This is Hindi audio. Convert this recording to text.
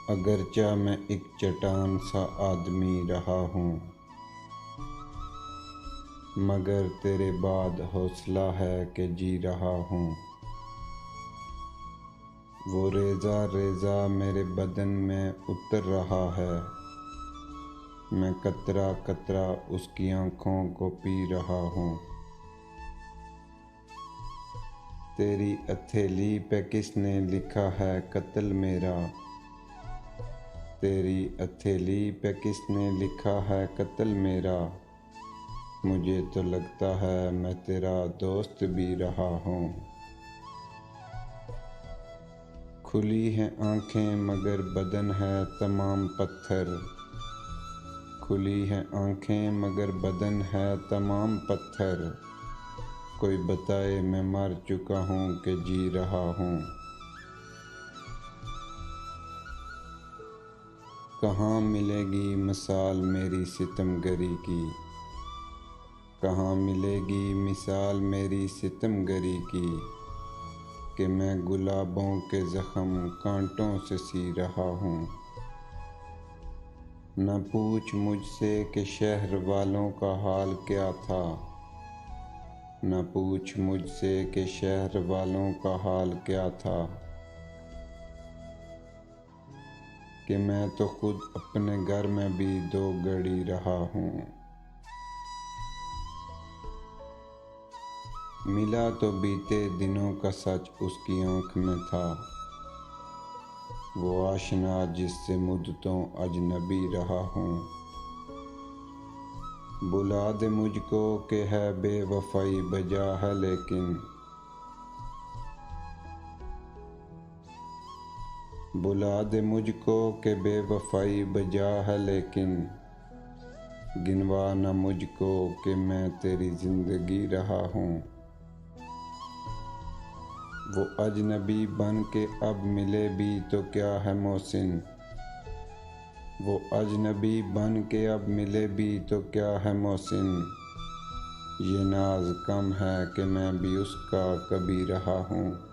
अगरचा मैं एक चट्टान सा आदमी रहा हूँ, मगर तेरे बाद हौसला है कि जी रहा हूँ। वो रेज़ा रेज़ा मेरे बदन में उतर रहा है, मैं कतरा कतरा उसकी आँखों को पी रहा हूँ। तेरी हथेली पे किसने लिखा है कत्ल मेरा, तेरी हथेली पे किसने लिखा है कत्ल मेरा। मुझे तो लगता है मैं तेरा दोस्त भी रहा हूँ। खुली हैं आँखें मगर बदन है तमाम पत्थर, खुली हैं आँखें मगर बदन है तमाम पत्थर। कोई बताए मैं मर चुका हूँ कि जी रहा हूँ। कहाँ मिलेगी मिसाल मेरी सितमगरी की, कहाँ मिलेगी मिसाल मेरी सितमगरी की, कि मैं गुलाबों के ज़ख्म कांटों से सी रहा हूँ। न पूछ मुझसे कि शहर वालों का हाल क्या था, न पूछ मुझसे कि शहर वालों का हाल क्या था, कि मैं तो खुद अपने घर में भी दो घड़ी रहा हूँ। मिला तो बीते दिनों का सच उसकी आँख में था, वो आशना जिससे मुद्दतों अजनबी रहा हूँ। बुला दे मुझको कि है बेवफाई बजा है लेकिन, बुला दे मुझको कि बेवफाई बजा है लेकिन, गिनवा न मुझको कि मैं तेरी ज़िंदगी रहा हूँ। वो अजनबी बन के अब मिले भी तो क्या है मोहसिन, वो अजनबी बन के अब मिले भी तो क्या है मोहसिन। ये नाज कम है कि मैं भी उसका कभी रहा हूँ।